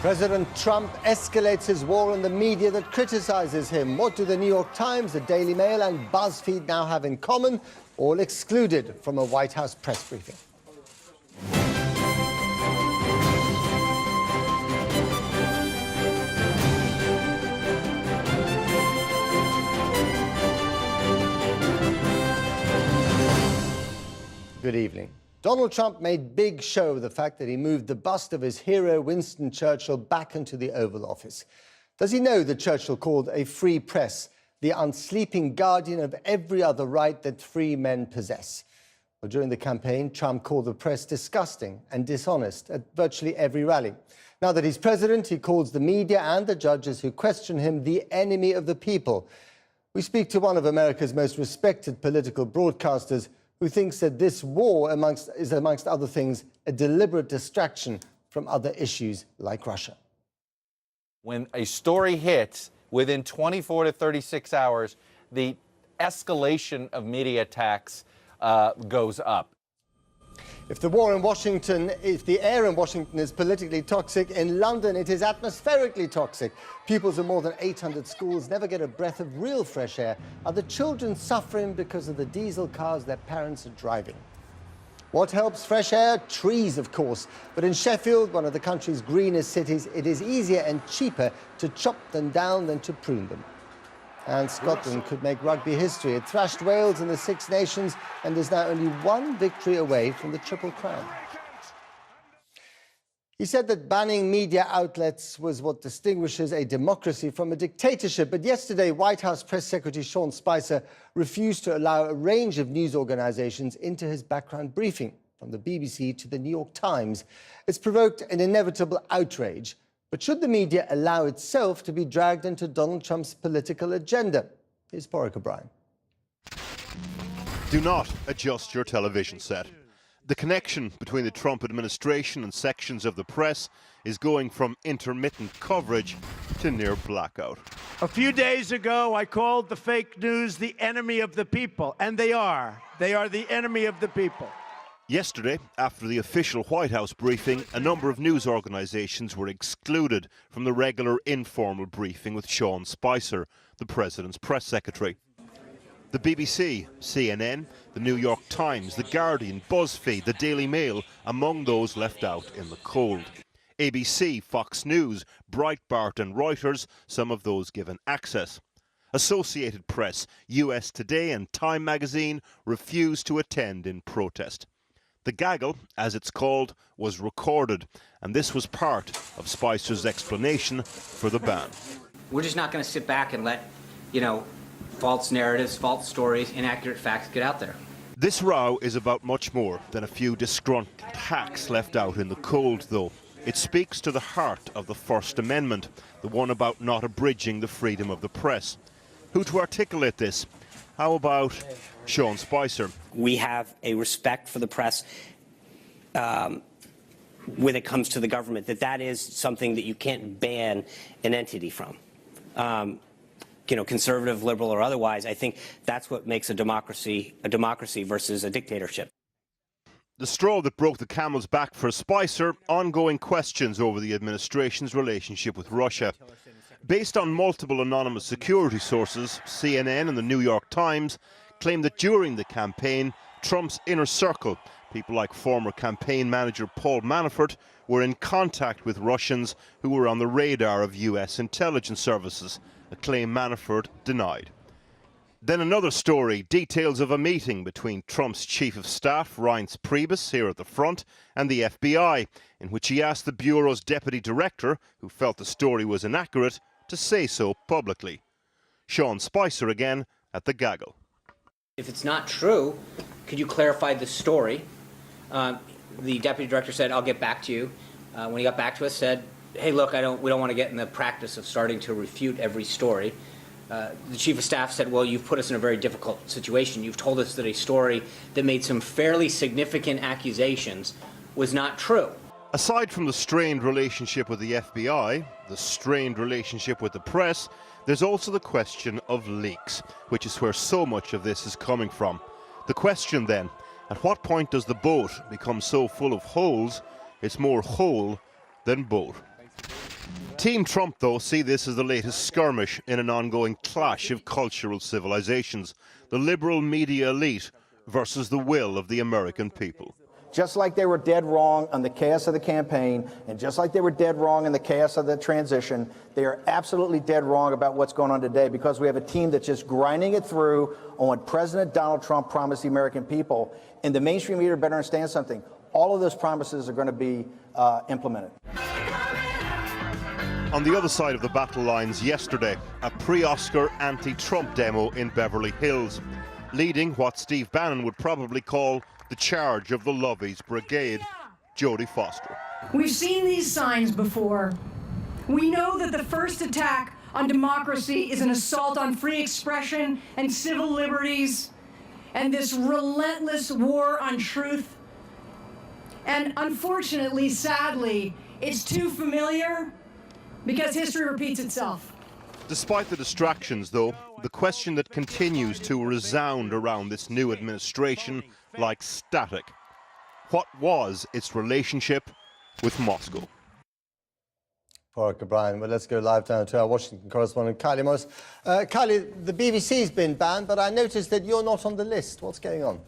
President Trump escalates his war on the media that criticizes him. What do the New York Times, the Daily Mail and BuzzFeed now have in common? All excluded from a White House press briefing. Good evening. Donald Trump made big show of the fact that he moved the bust of his hero Winston Churchill back into the Oval Office. Does he know that Churchill called a free press the unsleeping guardian of every other right that free men possess? Well, during the campaign, Trump called the press disgusting and dishonest at virtually every rally. Now that he's president, he calls the media and the judges who question him the enemy of the people. We speak to one of America's most respected political broadcasters who thinks that this war is, amongst other things, a deliberate distraction from other issues like Russia. When a story hits, within 24 to 36 hours, the escalation of media attacks goes up. If the air in Washington is politically toxic, in London it is atmospherically toxic. Pupils in more than 800 schools never get a breath of real fresh air. Are the children suffering because of the diesel cars their parents are driving? What helps fresh air? Trees, of course. But in Sheffield, one of the country's greenest cities, it is easier and cheaper to chop them down than to prune them. And Scotland could make rugby history. It thrashed Wales in the Six Nations and is now only one victory away from the Triple Crown. He said that banning media outlets was what distinguishes a democracy from a dictatorship. But yesterday, White House Press Secretary Sean Spicer refused to allow a range of news organizations into his background briefing, from the BBC to the New York Times. It's provoked an inevitable outrage. But should the media allow itself to be dragged into Donald Trump's political agenda? Here's Porrick O'Brien. Do not adjust your television set. The connection between the Trump administration and sections of the press is going from intermittent coverage to near blackout. A few days ago, I called the fake news the enemy of the people, and they are. They are the enemy of the people. Yesterday, after the official White House briefing, a number of news organizations were excluded from the regular informal briefing with Sean Spicer, the president's press secretary. The BBC, CNN, the New York Times, The Guardian, BuzzFeed, the Daily Mail, among those left out in the cold. ABC, Fox News, Breitbart and Reuters, some of those given access. Associated Press, US Today and Time magazine refused to attend in protest. The gaggle, as it's called, was recorded, and this was part of Spicer's explanation for the ban. We're just not going to sit back and let, false narratives, false stories, inaccurate facts get out there. This row is about much more than a few disgruntled hacks left out in the cold, though. It speaks to the heart of the First Amendment, the one about not abridging the freedom of the press. Who to articulate this? How about Sean Spicer? We have a respect for the press when it comes to the government, that is something that you can't ban an entity from. Conservative, liberal, or otherwise. I think that's what makes a democracy versus a dictatorship. The straw that broke the camel's back for Spicer, ongoing questions over the administration's relationship with Russia. Based on multiple anonymous security sources, CNN and the New York Times claim that during the campaign, Trump's inner circle, people like former campaign manager Paul Manafort, were in contact with Russians who were on the radar of US intelligence services, a claim Manafort denied. Then another story, details of a meeting between Trump's chief of staff, Reince Priebus, here at the front, and the FBI, in which he asked the Bureau's deputy director, who felt the story was inaccurate, to say so publicly. Sean Spicer again at the gaggle. If it's not true, could you clarify the story? The deputy director said, I'll get back to you. When he got back to us, said, hey, look, we don't want to get in the practice of starting to refute every story. The chief of staff said, well, you've put us in a very difficult situation. You've told us that a story that made some fairly significant accusations was not true. Aside from the strained relationship with the FBI, the strained relationship with the press, there's also the question of leaks, which is where so much of this is coming from. The question then, at what point does the boat become so full of holes, it's more hole than boat? Team Trump, though, see this as the latest skirmish in an ongoing clash of cultural civilizations. The liberal media elite versus the will of the American people. Just like they were dead wrong on the chaos of the campaign, and just like they were dead wrong in the chaos of the transition, they are absolutely dead wrong about what's going on today, because we have a team that's just grinding it through on what President Donald Trump promised the American people. And the mainstream media better understand something. All of those promises are going to be implemented. On the other side of the battle lines yesterday, a pre-Oscar anti-Trump demo in Beverly Hills, leading what Steve Bannon would probably call the charge of the Lovies Brigade, Jodie Foster. We've seen these signs before. We know that the first attack on democracy is an assault on free expression and civil liberties, and this relentless war on truth. And unfortunately, sadly, it's too familiar because history repeats itself. Despite the distractions, though, the question that continues to resound around this new administration like static: what was its relationship with Moscow? Porrick O'Brien. Well, let's go live down to our Washington correspondent, Kylie Morris. Kylie, the BBC's been banned, but I noticed that you're not on the list. What's going on?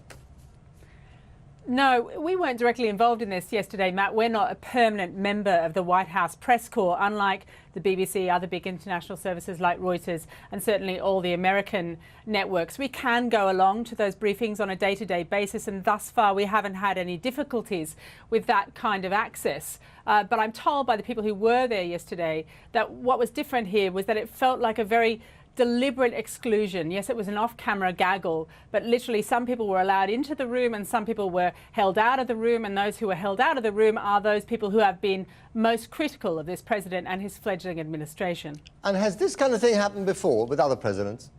No, we weren't directly involved in this yesterday, Matt. We're not a permanent member of the White House press corps, unlike the BBC, other big international services like Reuters, and certainly all the American networks. We can go along to those briefings on a day-to-day basis, and thus far we haven't had any difficulties with that kind of access. But I'm told by the people who were there yesterday that what was different here was that it felt like a very deliberate exclusion. Yes, it was an off-camera gaggle, but literally some people were allowed into the room and some people were held out of the room, and those who were held out of the room are those people who have been most critical of this president and his fledgling administration. And has this kind of thing happened before with other presidents?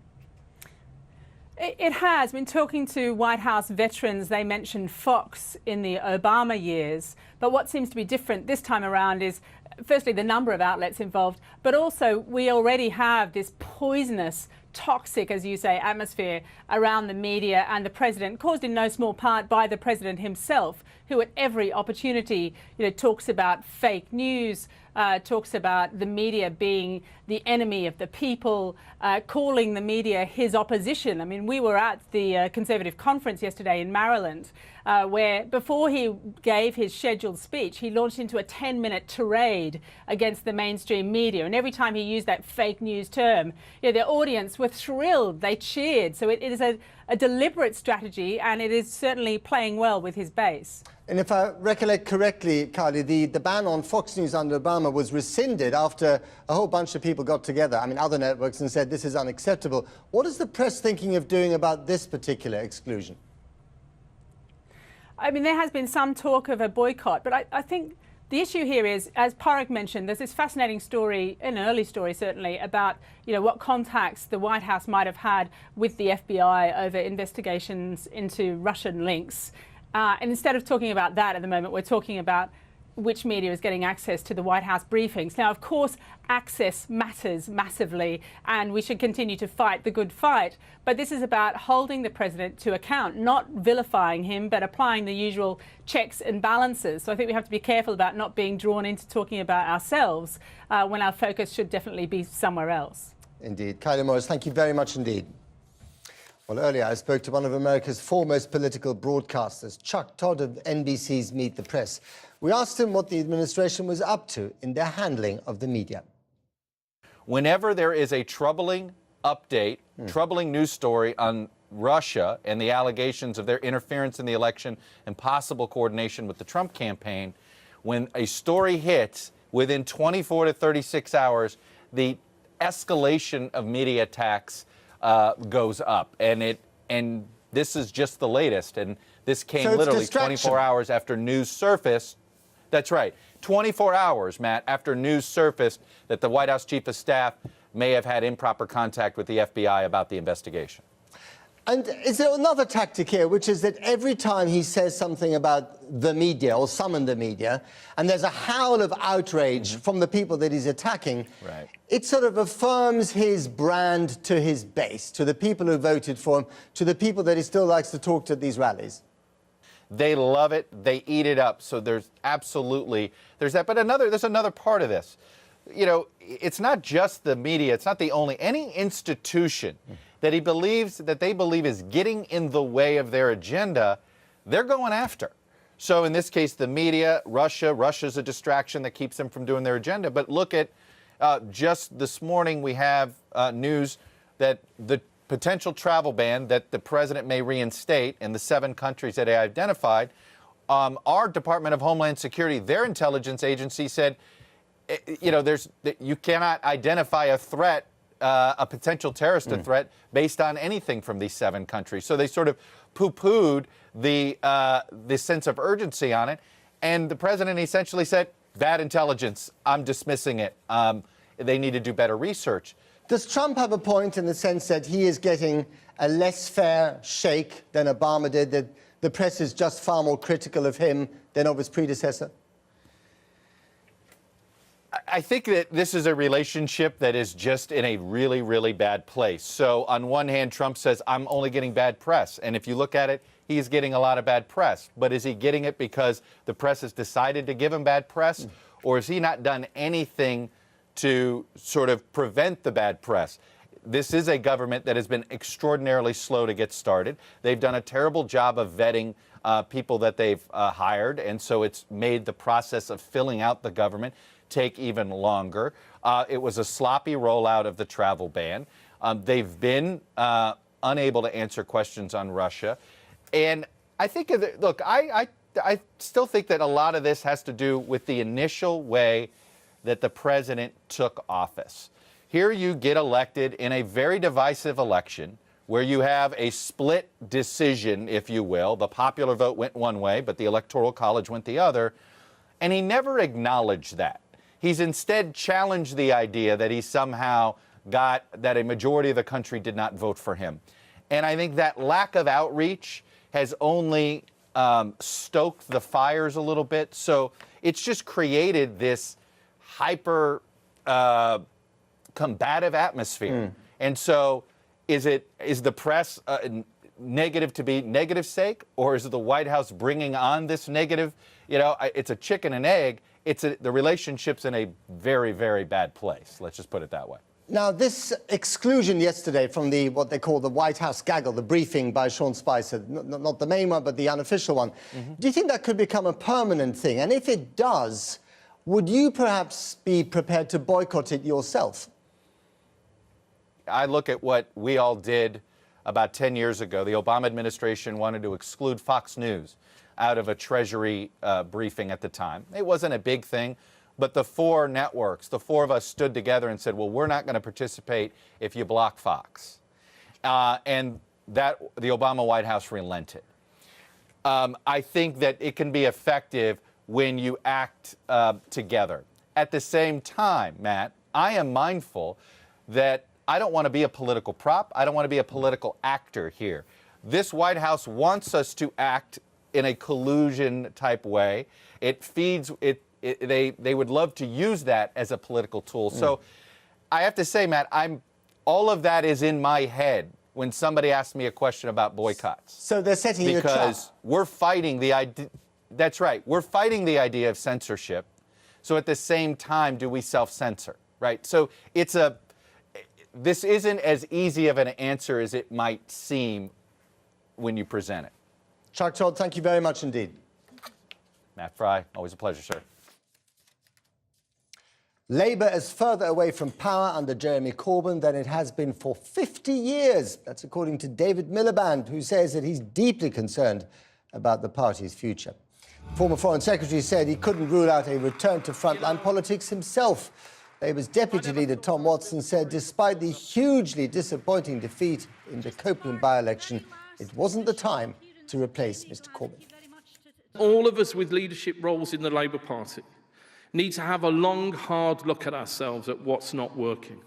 It has. Been talking to White House veterans. They mentioned Fox in the Obama years. But what seems to be different this time around is, firstly, the number of outlets involved, but also we already have this poisonous, toxic, as you say, atmosphere around the media and the president, caused in no small part by the president himself, who at every opportunity, talks about fake news, talks about the media being the enemy of the people, calling the media his opposition. I mean, we were at the Conservative conference yesterday in Maryland, where before he gave his scheduled speech, he launched into a 10-minute tirade against the mainstream media. And every time he used that fake news term, the audience were thrilled, they cheered. So it is a deliberate strategy, and it is certainly playing well with his base. And if I recollect correctly, Kylie, the ban on Fox News under Obama was rescinded after a whole bunch of people got together, other networks, and said this is unacceptable. What is the press thinking of doing about this particular exclusion? There has been some talk of a boycott, but I think the issue here is, as Porrick mentioned, there's this fascinating story, an early story certainly, about what contacts the White House might have had with the FBI over investigations into Russian links. And instead of talking about that at the moment, we're talking about which media is getting access to the White House briefings. Now, of course, access matters massively, and we should continue to fight the good fight. But this is about holding the president to account, not vilifying him, but applying the usual checks and balances. So I think we have to be careful about not being drawn into talking about ourselves when our focus should definitely be somewhere else. Indeed. Kylie Morris, thank you very much indeed. Well, earlier I spoke to one of America's foremost political broadcasters, Chuck Todd of NBC's Meet the Press. We asked him what the administration was up to in their handling of the media. Whenever there is a troubling update, troubling news story on Russia and the allegations of their interference in the election and possible coordination with the Trump campaign, when a story hits within 24 to 36 hours, the escalation of media attacks goes up, and this is just the latest, and this came literally 24 hours after news surfaced. That's right, 24 hours, Matt, after news surfaced that the White House Chief of Staff may have had improper contact with the FBI about the investigation. And is there another tactic here, which is that every time he says something about the media or summon the media, and there's a howl of outrage from the people that he's attacking, it sort of affirms his brand to his base, to the people who voted for him, to the people that he still likes to talk to at these rallies? They love it. They eat it up. So there's absolutely, there's that. But there's another part of this. you know, it's not just the media. It's not the only, any institution that they believe is getting in the way of their agenda, they're going after. So in this case, the media, Russia's a distraction that keeps them from doing their agenda. But look at, just this morning we have news that the potential travel ban that the president may reinstate in the 7 countries that I identified, our Department of Homeland Security, their intelligence agency said, you know, you cannot identify a threat, a potential terrorist threat based on anything from these 7 countries. So they sort of poo-pooed the sense of urgency on it. And the president essentially said, bad intelligence, I'm dismissing it. They need to do better research. Does Trump have a point in the sense that he is getting a less fair shake than Obama did, that the press is just far more critical of him than of his predecessor? I think that this is a relationship that is just in a really, really bad place. So on one hand, Trump says, I'm only getting bad press. And if you look at it, he's getting a lot of bad press. But is he getting it because the press has decided to give him bad press? Or has he not done anything to sort of prevent the bad press? This is a government that has been extraordinarily slow to get started. They've done a terrible job of vetting people that they've hired. And so it's made the process of filling out the government take even longer. It was a sloppy rollout of the travel ban. They've been unable to answer questions on Russia. And I think, look, I still think that a lot of this has to do with the initial way that the president took office. Here you get elected in a very divisive election where you have a split decision, if you will. The popular vote went one way, but the Electoral College went the other. And he never acknowledged that. He's instead challenged the idea that he somehow got that a majority of the country did not vote for him. And I think that lack of outreach has only stoked the fires a little bit. So it's just created this hyper combative atmosphere. And so is the press negative to be negative sake, or is it the White House bringing on this negative? You know, it's a chicken and egg. The relationship's in a very, very bad place. Let's just put it that way. Now, this exclusion yesterday from what they call the White House gaggle, the briefing by Sean Spicer, not the main one, but the unofficial one, do you think that could become a permanent thing? And if it does, would you perhaps be prepared to boycott it yourself? I look at what we all did about 10 years ago. The Obama administration wanted to exclude Fox News out of a Treasury briefing at the time. It wasn't a big thing, but the 4 networks, the 4 of us stood together and said, well, we're not going to participate if you block Fox. And the Obama White House relented. I think that it can be effective when you act together. At the same time, Matt, I am mindful that I don't want to be a political prop. I don't want to be a political actor here. This White House wants us to act in a collusion type way. It feeds it. They would love to use that as a political tool. So I have to say, Matt, all of that is in my head when somebody asks me a question about boycotts. So they're setting you a trap. Because we're fighting the idea. That's right. We're fighting the idea of censorship. So at the same time, do we self-censor, right? So this isn't as easy of an answer as it might seem when you present it. Chuck Todd, thank you very much indeed. Matt Fry, always a pleasure, sir. Labour is further away from power under Jeremy Corbyn than it has been for 50 years. That's according to David Miliband, who says that he's deeply concerned about the party's future. Former Foreign Secretary said he couldn't rule out a return to frontline politics himself. Labour's deputy leader Tom Watson said despite the hugely disappointing defeat in the Copeland by-election, it wasn't the time to replace Mr Corbyn. All of us with leadership roles in the Labour Party need to have a long, hard look at ourselves at what's not working.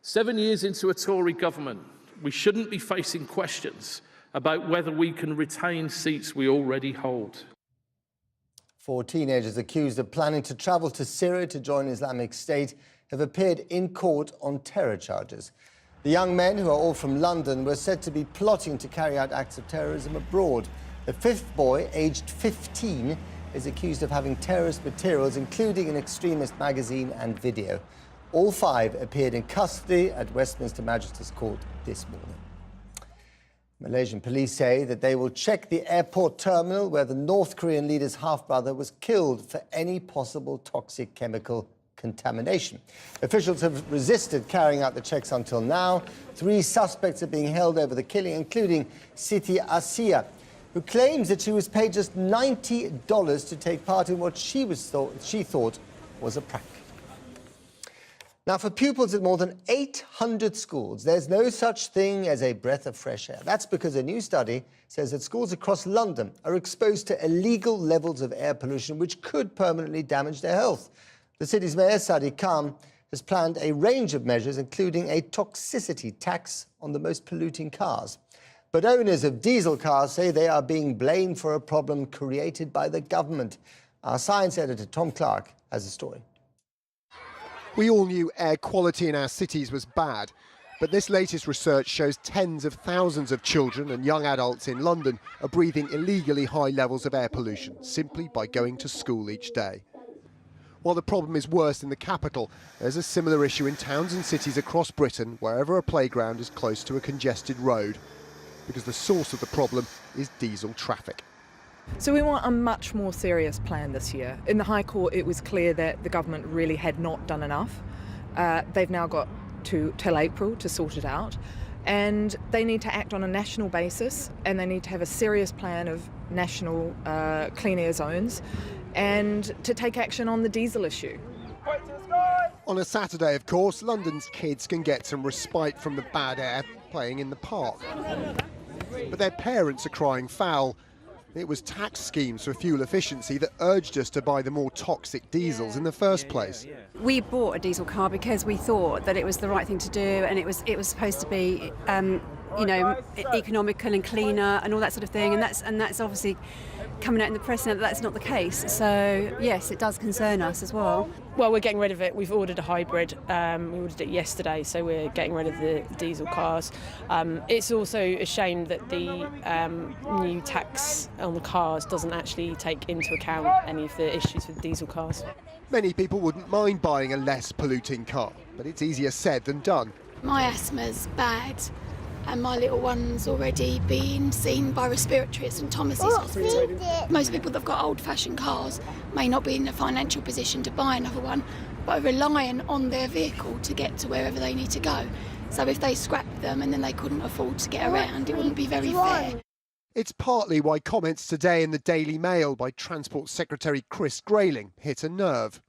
7 years into a Tory government, we shouldn't be facing questions about whether we can retain seats we already hold. 4 teenagers accused of planning to travel to Syria to join Islamic State have appeared in court on terror charges. The young men, who are all from London, were said to be plotting to carry out acts of terrorism abroad. The 5th boy, aged 15, is accused of having terrorist materials, including an extremist magazine and video. All 5 appeared in custody at Westminster Magistrates Court this morning. Malaysian police say that they will check the airport terminal where the North Korean leader's half-brother was killed for any possible toxic chemical contamination. Officials have resisted carrying out the checks until now. 3 suspects are being held over the killing, including Siti Asia, who claims that she was paid just $90 to take part in what she thought was a prank. Now, for pupils at more than 800 schools, there's no such thing as a breath of fresh air. That's because a new study says that schools across London are exposed to illegal levels of air pollution, which could permanently damage their health. The city's mayor, Sadiq Khan, has planned a range of measures, including a toxicity tax on the most polluting cars. But owners of diesel cars say they are being blamed for a problem created by the government. Our science editor, Tom Clark, has a story. We all knew air quality in our cities was bad, but this latest research shows tens of thousands of children and young adults in London are breathing illegally high levels of air pollution simply by going to school each day. While the problem is worse in the capital, there's a similar issue in towns and cities across Britain wherever a playground is close to a congested road, because the source of the problem is diesel traffic. So we want a much more serious plan this year. In the High Court, it was clear that the government really had not done enough. They've now got till April to sort it out, and they need to act on a national basis, and they need to have a serious plan of national clean air zones, and to take action on the diesel issue. On a Saturday, of course, London's kids can get some respite from the bad air playing in the park. But their parents are crying foul. It was tax schemes for fuel efficiency that urged us to buy the more toxic diesels in the first place. We bought a diesel car because we thought that it was the right thing to do, and it was supposed to be, economical and cleaner and all that sort of thing. And that's obviously coming out in the press now that that's not the case. So yes, it does concern us as well. Well, we're getting rid of it. We've ordered a hybrid. We ordered it yesterday, so we're getting rid of the diesel cars. It's also a shame that the new tax on the cars doesn't actually take into account any of the issues with diesel cars. Many people wouldn't mind buying a less polluting car, but it's easier said than done. My asthma's bad, and my little one's already been seen by respiratory at St Thomas's Hospital. Most people that have got old-fashioned cars may not be in a financial position to buy another one, but are relying on their vehicle to get to wherever they need to go. So if they scrap them and then they couldn't afford to get around, it wouldn't be very fair. It's partly why comments today in the Daily Mail by Transport Secretary Chris Grayling hit a nerve.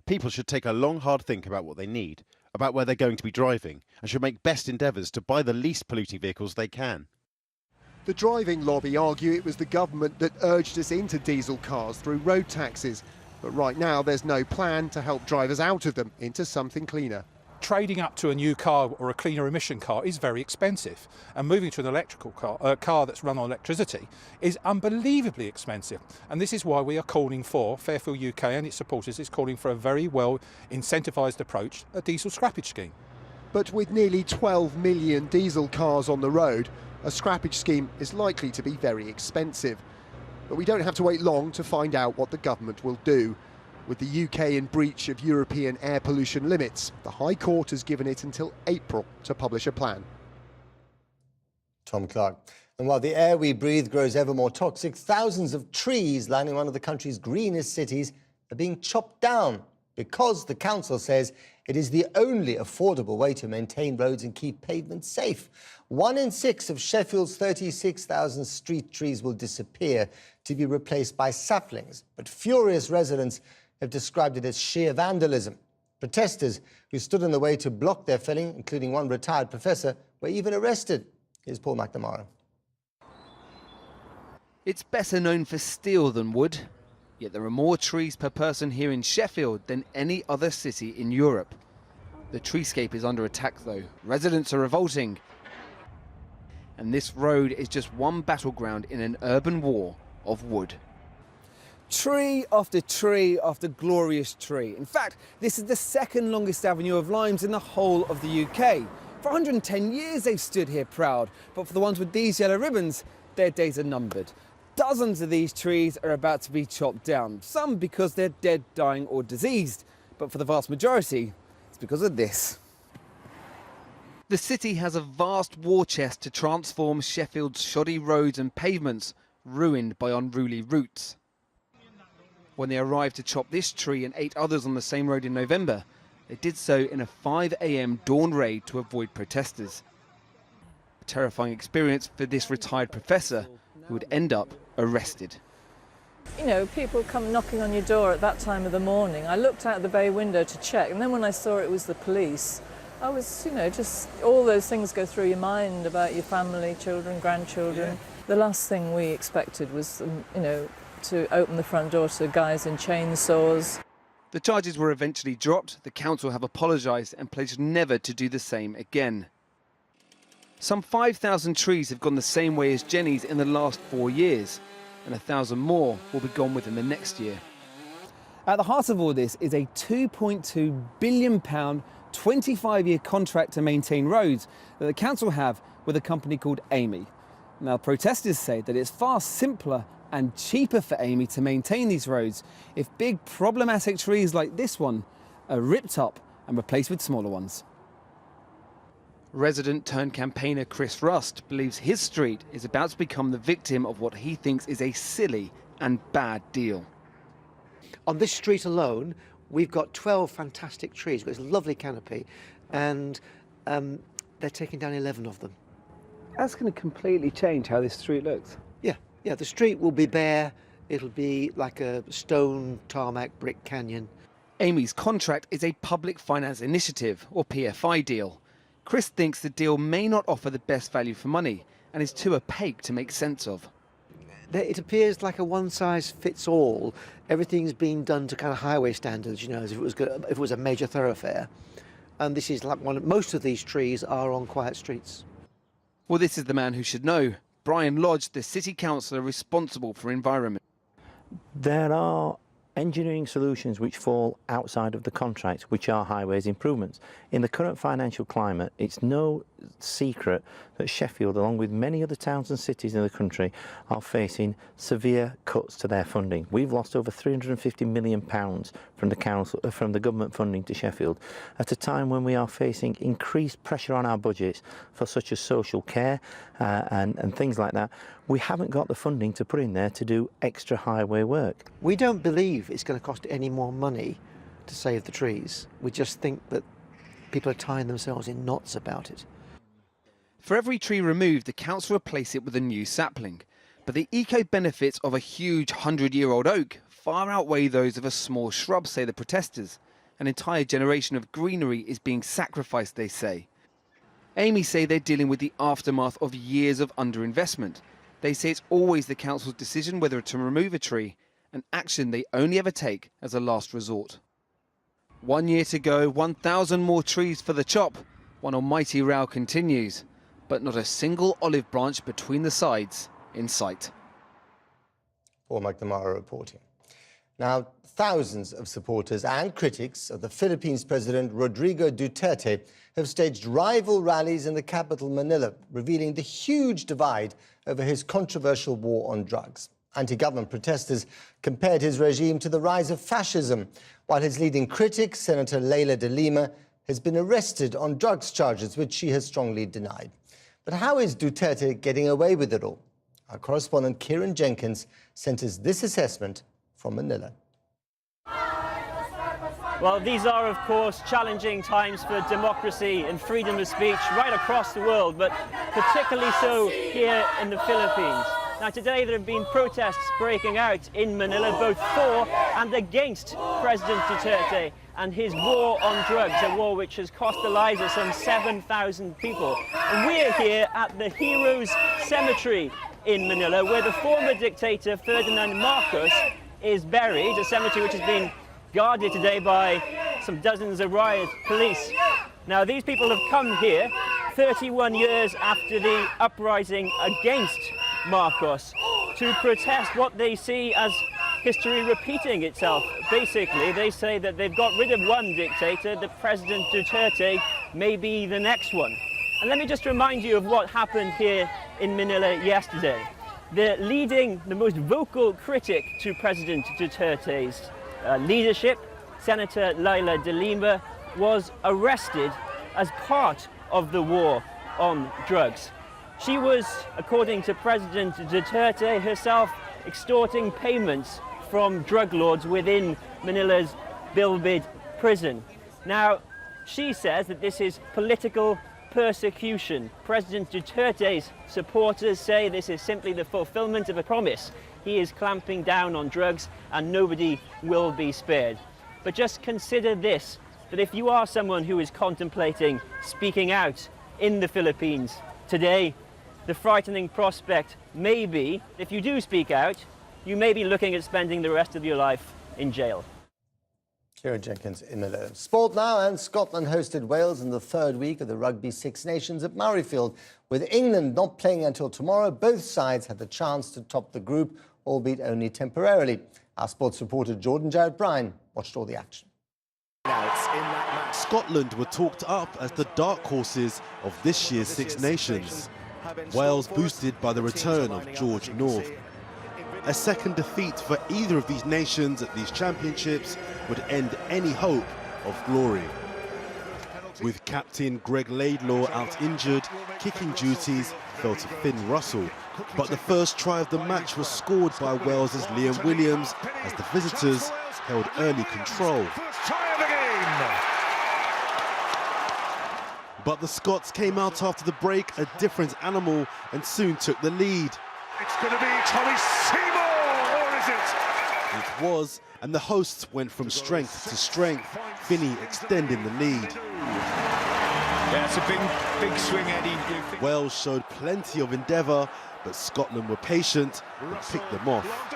People should take a long, hard think about what they need, about where they're going to be driving, and should make best endeavours to buy the least polluting vehicles they can. The driving lobby argue it was the government that urged us into diesel cars through road taxes, but right now there's no plan to help drivers out of them into something cleaner. Trading up to a new car or a cleaner emission car is very expensive, and moving to an electrical car, a car that's run on electricity, is unbelievably expensive. And this is why we are calling for, Fairfield UK and its supporters is calling for a very well incentivised approach, a diesel scrappage scheme. But with nearly 12 million diesel cars on the road, a scrappage scheme is likely to be very expensive. But we don't have to wait long to find out what the government will do. With the UK in breach of European air pollution limits, the High Court has given it until April to publish a plan. Tom Clark. And while the air we breathe grows ever more toxic, thousands of trees lining one of the country's greenest cities are being chopped down because the council says it is the only affordable way to maintain roads and keep pavements safe. 1 in 6 of Sheffield's 36,000 street trees will disappear to be replaced by saplings. But furious residents have described it as sheer vandalism. Protesters who stood in the way to block their felling, including one retired professor, were even arrested. Here's Paul McNamara. It's better known for steel than wood, yet there are more trees per person here in Sheffield than any other city in Europe. The treescape is under attack though. Residents are revolting. And this road is just one battleground in an urban war of wood. Tree after tree after glorious tree. In fact, this is the second longest avenue of limes in the whole of the UK. For 110 years they've stood here proud, but for the ones with these yellow ribbons, their days are numbered. Dozens of these trees are about to be chopped down, some because they're dead, dying or diseased, but for the vast majority, it's because of this. The city has a vast war chest to transform Sheffield's shoddy roads and pavements, ruined by unruly routes. When they arrived to chop this tree and 8 others on the same road in November, they did so in a 5 a.m. dawn raid to avoid protesters. A terrifying experience for this retired professor who would end up arrested. You know, people come knocking on your door at that time of the morning. I looked out the bay window to check, and then when I saw it was the police, I was, you know, just all those things go through your mind about your family, children, grandchildren. Yeah. The last thing we expected was, you know, to open the front door to guys in chainsaws. The charges were eventually dropped. The council have apologised and pledged never to do the same again. Some 5,000 trees have gone the same way as Jenny's in the last 4 years, and 1,000 more will be gone within the next year. At the heart of all this is a £2.2 billion 25-year contract to maintain roads that the council have with a company called Amy. Now, protesters say that it's far simpler and cheaper for Amy to maintain these roads if big problematic trees like this one are ripped up and replaced with smaller ones. Resident turned campaigner Chris Rust believes his street is about to become the victim of what he thinks is a silly and bad deal. On this street alone, we've got 12 fantastic trees. We've got this lovely canopy, and they're taking down 11 of them. That's going to completely change how this street looks. Yeah, the street will be bare. It'll be like a stone tarmac brick canyon. Amy's contract is a public finance initiative, or PFI deal. Chris thinks the deal may not offer the best value for money and is too opaque to make sense of. It appears like a one-size-fits-all. Everything's been done to kind of highway standards, you know, as if it was a major thoroughfare. And this is like most of these trees are on quiet streets. Well, this is the man who should know. Brian Lodge, the city councillor responsible for environment. There are engineering solutions which fall outside of the contract, which are highways improvements. In the current financial climate, it's no secret that Sheffield, along with many other towns and cities in the country, are facing severe cuts to their funding. We've lost over £350 million from the government funding to Sheffield at a time when we are facing increased pressure on our budgets for such as social care and things like that. We haven't got the funding to put in there to do extra highway work. We don't believe it's going to cost any more money to save the trees. We just think that people are tying themselves in knots about it. For every tree removed, the council replace it with a new sapling. But the eco-benefits of a huge 100-year-old oak far outweigh those of a small shrub, say the protesters. An entire generation of greenery is being sacrificed, they say. Amy say they're dealing with the aftermath of years of underinvestment. They say it's always the council's decision whether to remove a tree, an action they only ever take as a last resort. 1 year to go, 1,000 more trees for the chop. One almighty row continues, but not a single olive branch between the sides in sight. Paul McNamara reporting. Now, thousands of supporters and critics of the Philippines President Rodrigo Duterte have staged rival rallies in the capital, Manila, revealing the huge divide over his controversial war on drugs. Anti-government protesters compared his regime to the rise of fascism, while his leading critic, Senator Leila de Lima, has been arrested on drugs charges, which she has strongly denied. But how is Duterte getting away with it all? Our correspondent Kieran Jenkins sent us this assessment from Manila. Well, these are, of course, challenging times for democracy and freedom of speech right across the world, but particularly so here in the Philippines. Now, today there have been protests breaking out in Manila, both for and against President Duterte and his war on drugs, a war which has cost the lives of some 7,000 people. And we're here at the Heroes Cemetery in Manila, where the former dictator Ferdinand Marcos is buried, a cemetery which has been guarded today by some dozens of riot police. Now, these people have come here 31 years after the uprising against Marcos to protest what they see as history repeating itself. Basically, they say that they've got rid of one dictator, that President Duterte may be the next one. And let me just remind you of what happened here in Manila yesterday. the most vocal critic to President Duterte's leadership, Senator Leila de Lima, was arrested as part of the war on drugs. She was, according to President Duterte herself, extorting payments from drug lords within Manila's Bilbid prison. Now, she says that this is political persecution. President Duterte's supporters say this is simply the fulfillment of a promise. He is clamping down on drugs and nobody will be spared. But just consider this, that if you are someone who is contemplating speaking out in the Philippines today, the frightening prospect may be, if you do speak out, you may be looking at spending the rest of your life in jail. Kira Jenkins in Manila. Sport now, and Scotland hosted Wales in the third week of the Rugby Six Nations at Murrayfield. With England not playing until tomorrow, both sides had the chance to top the group, albeit only temporarily. Our sports reporter Jordan Jarrett Bryan watched all the action. Scotland were talked up as the dark horses of this year's Six Nations. Wales boosted by the return of George North. A second defeat for either of these nations at these championships would end any hope of glory. With captain Greg Laidlaw out injured, kicking duties fell to Finn Russell. But the first try of the match was scored by Wales's Liam Williams as the visitors held early control. But the Scots came out after the break a different animal and soon took the lead. It's going to be Tommy Seymour, or is it? It was, and the hosts went from strength to strength, Finney extending the lead. Yeah, it's a big swing, Eddie. Wales showed plenty of endeavour, but Scotland were patient and picked them off.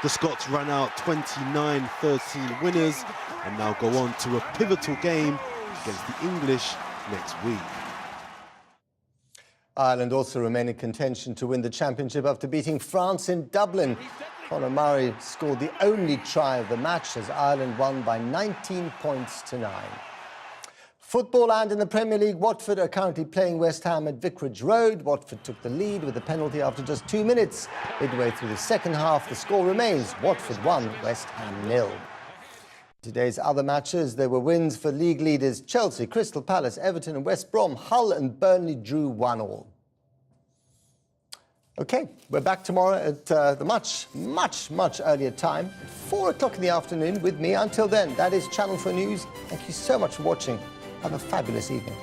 The Scots ran out 29-13 winners and now go on to a pivotal game against the English next week. Ireland also remain in contention to win the championship after beating France in Dublin. Conor Murray scored the only try of the match as Ireland won by 19 points to 9. Football, and in the Premier League, Watford are currently playing West Ham at Vicarage Road. Watford took the lead with a penalty after just 2 minutes. Midway through the second half, the score remains Watford 1, West Ham 0. Today's other matches, there were wins for league leaders Chelsea, Crystal Palace, Everton and West Brom. Hull and Burnley drew 1-1. OK, we're back tomorrow at the much earlier time, 4 o'clock in the afternoon with me. Until then, that is Channel 4 News. Thank you so much for watching. Have a fabulous evening.